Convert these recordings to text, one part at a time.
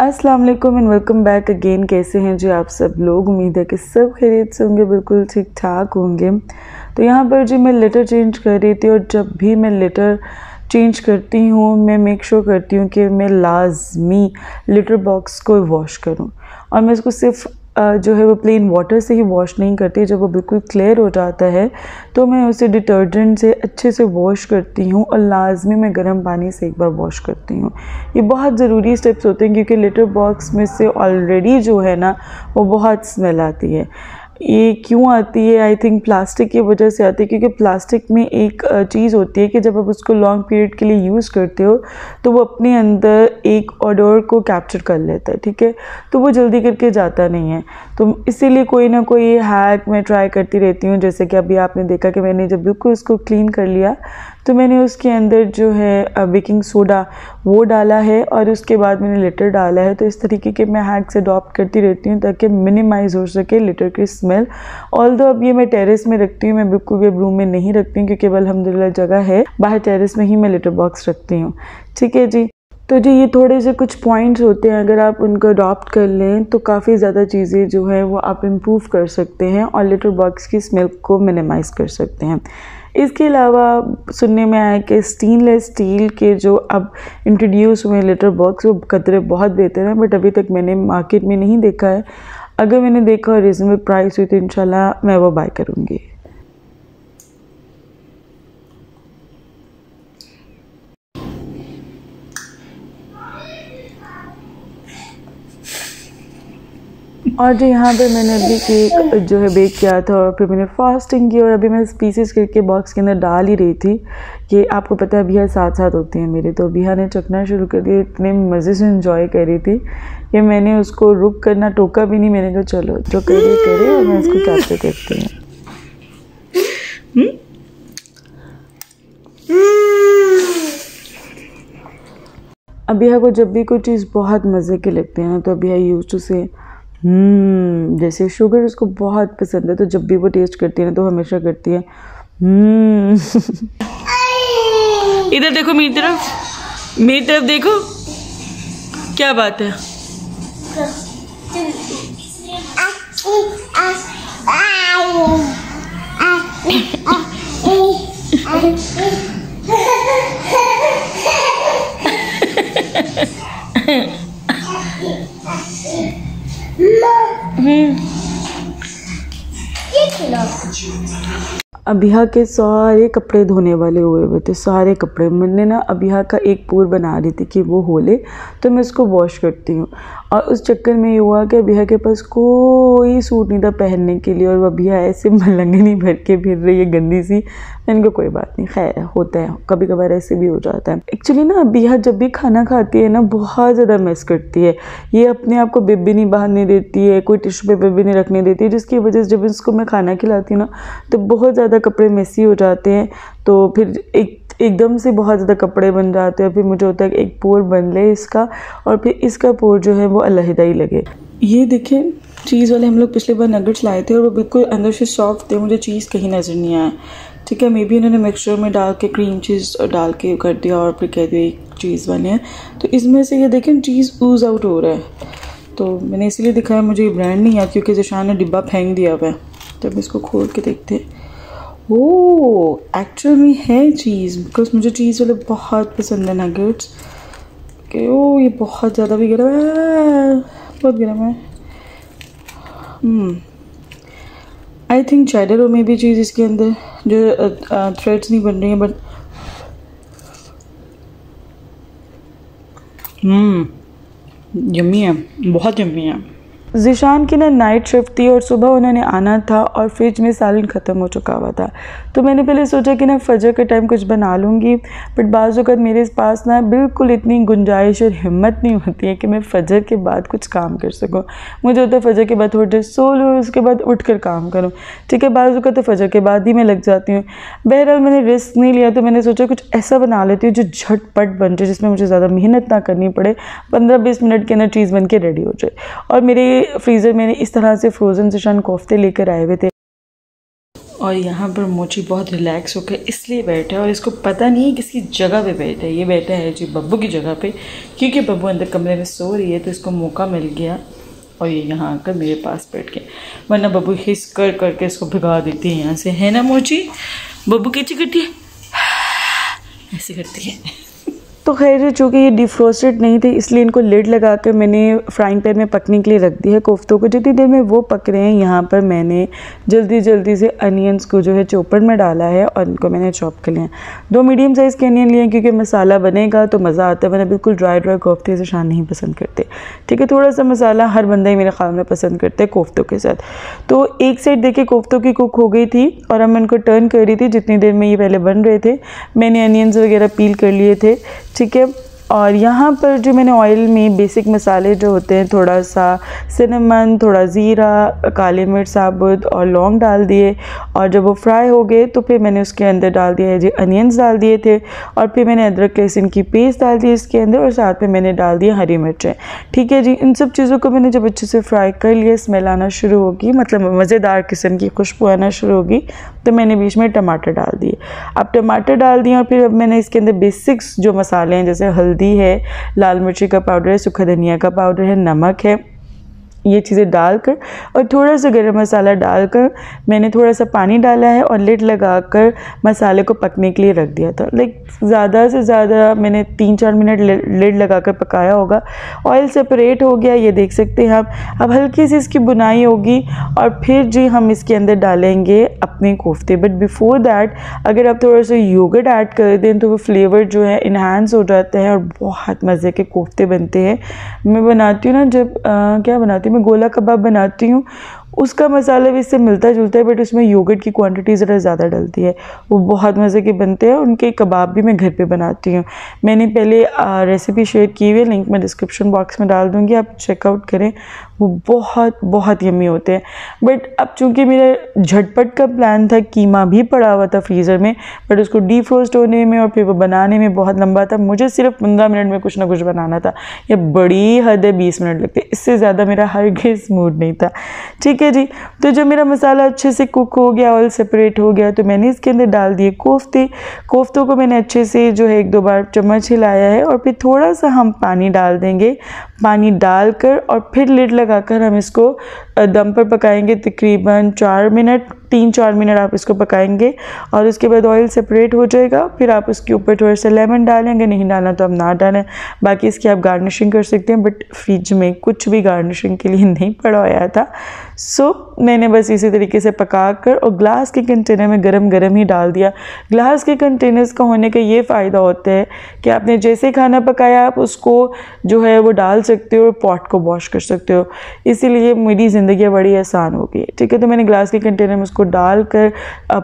अस्सलाम वालेकुम and welcome back again. कैसे हैं जी आप सब लोग? उम्मीद है कि सब खैरियत से होंगे, बिल्कुल ठीक ठाक होंगे। तो यहाँ पर जी मैं लिटर चेंज कर रही थी और जब भी मैं लिटर चेंज करती हूँ मैं मेक श्योर करती हूँ कि मैं लाजमी लिटर बॉक्स को वॉश करूँ। और मैं इसको सिर्फ जो है वो प्लेन वाटर से ही वॉश नहीं करती। जब वो बिल्कुल क्लियर हो जाता है तो मैं उसे डिटर्जेंट से अच्छे से वॉश करती हूँ और लाजमी मैं गर्म पानी से एक बार वॉश करती हूँ। ये बहुत ज़रूरी स्टेप्स होते हैं क्योंकि लिटर बॉक्स में से ऑलरेडी जो है ना वो बहुत स्मेल आती है। ये क्यों आती है? आई थिंक प्लास्टिक की वजह से आती है, क्योंकि प्लास्टिक में एक चीज़ होती है कि जब आप उसको लॉन्ग पीरियड के लिए यूज़ करते हो तो वो अपने अंदर एक ऑडोर को कैप्चर कर लेता है, ठीक है, तो वो जल्दी करके जाता नहीं है। तो इसीलिए कोई ना कोई हैक मैं ट्राई करती रहती हूँ। जैसे कि अभी आपने देखा कि मैंने जब बिल्कुल उसको क्लीन कर लिया तो मैंने उसके अंदर जो है बेकिंग सोडा वो डाला है और उसके बाद मैंने लिटर डाला है। तो इस तरीके के मैं हैक्स अडॉप्ट करती रहती हूँ ताकि मिनिमाइज़ हो सके लिटर की स्मेल। ऑल्दो अब ये मैं टेरेस में रखती हूँ, मैं बिल्कुल भी रूम में नहीं रखती हूँ क्योंकि अल्हम्दुलिल्लाह जगह है, बाहर टेरेस में ही मैं लिटर बॉक्स रखती हूँ। ठीक है जी। तो जी ये थोड़े से कुछ पॉइंट्स होते हैं, अगर आप उनको अडॉप्ट कर लें तो काफ़ी ज़्यादा चीज़ें जो है वो आप इम्प्रूव कर सकते हैं और लिटर बॉक्स की स्मेल को मिनिमाइज़ कर सकते हैं। इसके अलावा सुनने में आया कि स्टेनलेस स्टील के जो अब इंट्रोड्यूस हुए लिटर बॉक्स वो कतरे बहुत बेहतर हैं, बट अभी तक मैंने मार्केट में नहीं देखा है। अगर मैंने देखा और रीज़नेबल प्राइस हुई तो इंशाल्लाह मैं वो बाय करूँगी। और जो यहाँ पर मैंने अभी केक जो है बेक किया था और फिर मैंने फास्टिंग की और अभी मैं पीसेस करके बॉक्स के अंदर डाल ही रही थी कि आपको पता है अभिया साथ साथ होती हैं मेरे, तो अभिया ने चखना शुरू कर दिया। इतने मज़े से इंजॉय कर रही थी कि मैंने उसको रुक करना टोका भी नहीं। मैंने कहा चलो जो करे और मैं उसको कैप्चर करती हूँ। अभिया को जब भी कोई चीज़ बहुत मज़े की लगती है ना तो अभिया यूज़ टू से जैसे शुगर उसको बहुत पसंद है, तो जब भी वो टेस्ट करती है ना तो हमेशा करती है इधर देखो मेरी तरफ देखो, क्या बात है। अभिया के सारे कपड़े धोने वाले हुए थे, सारे कपड़े। मैंने ना अभिया का एक पूर बना रही थी कि वो हो ले तो मैं इसको वॉश करती हूँ, और उस चक्कर में ये हुआ कि अभिया के पास कोई सूट नहीं था पहनने के लिए और वो अभिया ऐसे मलंगनी भर के फिर रही है गंदी सी। मैंने कहा कोई बात नहीं, खैर होता है, कभी कभार ऐसे भी हो जाता है। एक्चुअली ना अभिया जब भी खाना खाती है ना बहुत ज़्यादा मिस करती है। ये अपने आप को बिब भी नहीं बांधने देती है, कोई टिश्यू पेपर भी नहीं रखने देती है, जिसकी वजह से जब इसको मैं खाना खिलाती हूँ ना तो बहुत ज़्यादा कपड़े मेसी हो जाते हैं। तो फिर एकदम से बहुत ज़्यादा कपड़े बन जाते हैं। फिर मुझे होता है कि एक पोर बन ले इसका और फिर इसका पोर जो है वो अलहदा ही लगे। ये देखें चीज़ वाले हम लोग पिछले बार नगेट्स लाए थे और वो बिल्कुल अंदर से सॉफ्ट थे, मुझे चीज़ कहीं नज़र नहीं आया। ठीक है, मे बी उन्होंने मिक्सचर में डाल के क्रीम चीज़ डाल के कर दिया और फिर कह दिया एक चीज़ बने हैं। तो इसमें से ये देखें चीज़ ऊज आउट हो रहा है, तो मैंने इसलिए दिखाया। मुझे ये ब्रांड नहीं याद क्योंकि ज़िशान ने डिब्बा फेंक दिया हुआ है। तो अब इसको खोल के देखते हैं। ओह एक्चुअल में है चीज़, बिकॉज मुझे चीज़ वाले बहुत पसंद है नगेट्स कि ओ ये बहुत ज़्यादा भी गर्म है, बहुत गर्म है। आई थिंक चेडर में भी चीज़ इसके अंदर जो थ्रेड्स नहीं बन रही हैं, बट यम्मी है, बहुत यम्मी है। ज़िशान की ना नाइट शिफ्ट थी और सुबह उन्होंने आना था और फ्रिज में सालन ख़त्म हो चुका हुआ था। तो मैंने पहले सोचा कि ना फजर के टाइम कुछ बना लूँगी, बट बाज़ वक़्त मेरे पास ना बिल्कुल इतनी गुंजाइश और हिम्मत नहीं होती है कि मैं फ़जर के बाद कुछ काम कर सकूँ। मुझे होता है फ़जर के बाद थोड़ी देर सो लूँ, उसके बाद उठ कर काम करूँ। ठीक है, बाज़ वक़्त तो फ़जर के बाद ही मैं लग जाती हूँ। बहरहाल मैंने रिस्क नहीं लिया, तो मैंने सोचा कुछ ऐसा बना लेती हूँ जो झटपट बन जाए, जिसमें मुझे ज़्यादा मेहनत ना करनी पड़े, 15-20 मिनट के अंदर चीज़ बन के रेडी हो जाए। और मेरे फ्रीज़र में इस तरह से फ्रोज़न ज़िशान कोफ्ते लेकर आए हुए थे और यहाँ पर मोची बहुत रिलैक्स होकर इसलिए बैठा है और इसको पता नहीं है किसकी जगह पे बैठा है। ये बैठा है जी बब्बू की जगह पे, क्योंकि बब्बू अंदर कमरे में सो रही है तो इसको मौका मिल गया और ये यहाँ आकर मेरे पास बैठ गया, वरना बब्बू हिस कर करके इसको भिगा देती है यहाँ से, है ना मोची? बब्बू कैसी करती है? ऐसे करती है। तो खैर चूँकि ये डिफ्रोस्टेड नहीं थे इसलिए इनको लिड लगा कर मैंने फ्राइंग पैन में पकने के लिए रख दिया है कोफ्तों को। जितनी देर में वो पक रहे हैं यहाँ पर मैंने जल्दी से अनियंस को जो है चॉपर में डाला है और इनको मैंने चॉप कर लिया। 2 मीडियम साइज़ के अनियन लिए हैं क्योंकि मसाला बनेगा तो मज़ा आता है, वरना बिल्कुल ड्राई कोफ्ते से शान नहीं पसंद करते। ठीक है, थोड़ा सा मसाला हर बंदा ही मेरे ख्याल में पसंद करते हैं कोफ्तों के साथ। तो एक साइड देखिए कोफ्तों की कुक हो गई थी और अब मैं इनको टर्न कर रही थी। जितनी देर में ये पहले बन रहे थे मैंने अनियंस वगैरह पील कर लिए थे। ठीक है, और यहाँ पर जो मैंने ऑयल में बेसिक मसाले जो होते हैं, थोड़ा सा सिनेमन, थोड़ा ज़ीरा, काली मिर्च साबुत और लौंग डाल दिए और जब वो फ्राई हो गए तो फिर मैंने उसके अंदर डाल दिया है जी अनियंस डाल दिए थे और फिर मैंने अदरक लहसुन की पेस्ट डाल दी इसके अंदर और साथ में मैंने डाल दिया हरी मिर्चें। ठीक है जी, इन सब चीज़ों को मैंने जब अच्छे से फ्राई कर लिया, स्मेल आना शुरू होगी, मतलब मज़ेदार किस्म की खुशबू आना शुरू होगी, तो मैंने बीच में टमाटर डाल दिए। अब टमाटर डाल दिए और फिर अब मैंने इसके अंदर बेसिक्स जो मसाले हैं जैसे हल्दी है, लाल मिर्ची का पाउडर है, सूखा धनिया का पाउडर है, नमक है, ये चीज़ें डालकर और थोड़ा सा गरम मसाला डालकर मैंने थोड़ा सा पानी डाला है और लिड लगाकर मसाले को पकने के लिए रख दिया था। लाइक ज़्यादा से ज़्यादा मैंने 3-4 मिनट लिड लगाकर पकाया होगा। ऑयल सेपरेट हो गया, ये देख सकते हैं आप। अब हल्की सी इसकी बुनाई होगी और फिर जी हम इसके अंदर डालेंगे अपने कोफ्ते। बट बिफोर दैट अगर आप थोड़ा सा योगर्ट ऐड कर दें तो वो फ्लेवर जो है इन्हांस हो जाता है और बहुत मज़े के कोफ्ते बनते हैं। मैं बनाती हूँ ना, जब क्या बनाती हूँ मैं, गोला कबाब बनाती हूँ, उसका मसाला भी इससे मिलता जुलता है बट उसमें योगर्ट की क्वांटिटी ज़रा ज़्यादा डलती है, वो बहुत मज़े के बनते हैं। उनके कबाब भी मैं घर पे बनाती हूँ। मैंने पहले रेसिपी शेयर की हुई है, लिंक मैं डिस्क्रिप्शन बॉक्स में डाल दूँगी, आप चेकआउट करें, वो बहुत यम्मी होते हैं। बट अब चूँकि मेरा झटपट का प्लान था, कीमा भी पड़ा हुआ था फ्रीज़र में, बट उसको डीफ्रोस्ट होने में और फिर वो बनाने में बहुत लंबा था। मुझे सिर्फ 15 मिनट में कुछ ना कुछ बनाना था, या बड़ी हद है 20 मिनट लगते, इससे ज़्यादा मेरा हरगिज़ मूड नहीं था। ठीक है जी, तो जब मेरा मसाला अच्छे से कुक हो गया, ऑयल सेपरेट हो गया, तो मैंने इसके अंदर डाल दिए कोफ्ते। कोफ्तों को मैंने अच्छे से जो है 1-2 बार चम्मच हिलाया है और फिर थोड़ा सा हम पानी डाल देंगे। पानी डालकर और फिर लिड लगाकर हम इसको दम पर पकाएंगे तकरीबन 4 मिनट, 3-4 मिनट आप इसको पकाएंगे और उसके बाद ऑयल सेपरेट हो जाएगा। फिर आप उसके ऊपर थोड़ा सा लेमन डालेंगे, नहीं डालना तो आप ना डालें, बाकी इसकी आप गार्निशिंग कर सकते हैं। बट फ्रिज में कुछ भी गार्निशिंग के लिए नहीं पड़ा हुआ था, सो मैंने बस इसी तरीके से पकाकर और ग्लास के कंटेनर में गरम ही डाल दिया। ग्लास के कंटेनर्स का होने का ये फ़ायदा होता है कि आपने जैसे खाना पकाया आप उसको जो है वो डाल सकते हो और पॉट को वॉश कर सकते हो, इसीलिए मेरी ज़िंदगी बड़ी आसान हो गई। ठीक है, तो मैंने ग्लास के कंटेनर में उसको डालकर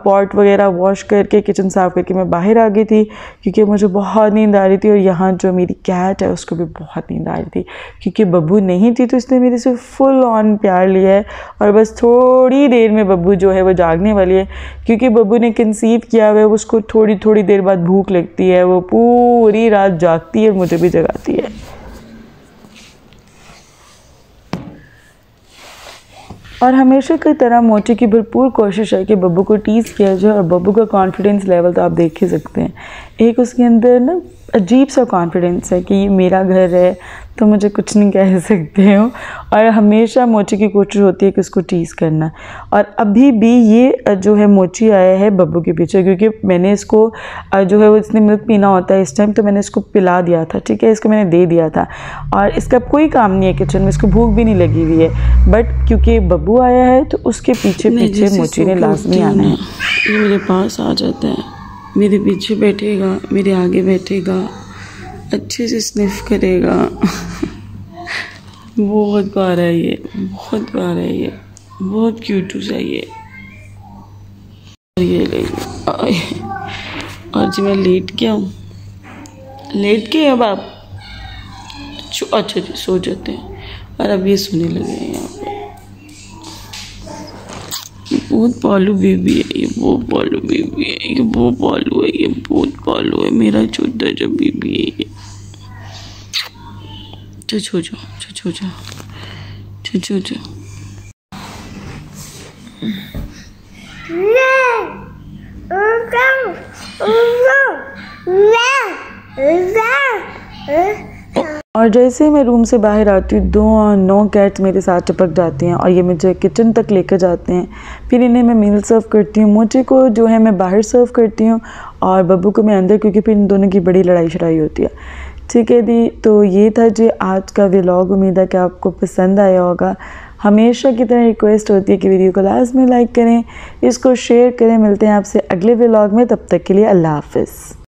पॉट वगैरह वॉश करके किचन साफ़ करके मैं बाहर आ गई थी क्योंकि मुझे बहुत नींद आ रही थी और यहाँ जो मेरी कैट है उसको भी बहुत नींद आ रही थी क्योंकि बब्बू नहीं थी, तो इसने मेरे से फुल ऑन प्यार लिया है और बस थोड़ी देर में बब्बू जो है वो जागने वाली है क्योंकि बब्बू ने कंसीव किया हुआ है, उसको थोड़ी देर बाद भूख लगती है, वो पूरी रात जागती है और मुझे भी जगाती है। और हमेशा की तरह मोची की भरपूर कोशिश है कि बब्बू को टीज़ किया जाए और बब्बू का कॉन्फिडेंस लेवल तो आप देख ही सकते हैं। एक उसके अंदर ना अजीब सा कॉन्फिडेंस है कि ये मेरा घर है तो मुझे कुछ नहीं कह सकते हो, और हमेशा मोची की कोशिश होती है कि उसको टीज़ करना। और अभी भी ये जो है मोची आया है बब्बू के पीछे क्योंकि मैंने इसको जो है वो इसने मिल्क पीना होता है इस टाइम, तो मैंने इसको पिला दिया था। ठीक है, इसको मैंने दे दिया था और इसका कोई काम नहीं है किचन में, इसको भूख भी नहीं लगी हुई है, बट क्योंकि बब्बू आया है तो उसके पीछे मोची ने लाजमी आना है। ये मेरे पास आ जाता है, मेरे पीछे बैठेगा, मेरे आगे बैठेगा, अच्छे से स्निफ करेगा। बहुत प्यारा है ये, बहुत प्यारा है ये, बहुत क्यूटूस है ये। ले और जी मैं लेट गया हूँ, लेट के अब आप अच्छा जी सो जाते हैं और अब ये सोने लगे हैं यहाँ पे। बहुत पालू बेबी है ये, बहुत पालू बेबी है ये, बहुत पालू है ये, बहुत पालू है मेरा छोटा जब बेबी है ये। छो छो और जैसे ही मैं रूम से बाहर आती हूँ 9 कैट्स मेरे साथ चिपक जाती हैं और ये मुझे किचन तक लेकर जाते हैं। फिर इन्हें मैं मील सर्व करती हूँ। मोचे को जो है मैं बाहर सर्व करती हूँ और बब्बू को मैं अंदर, क्योंकि फिर इन दोनों की बड़ी लड़ाई शड़ाई होती है। ठीक है दी, तो ये था जी आज का व्लॉग। उम्मीद है कि आपको पसंद आया होगा। हमेशा की तरह रिक्वेस्ट होती है कि वीडियो को लाजमी लाइक करें, इसको शेयर करें। मिलते हैं आपसे अगले व्लॉग में, तब तक के लिए अल्लाह हाफ़िज़।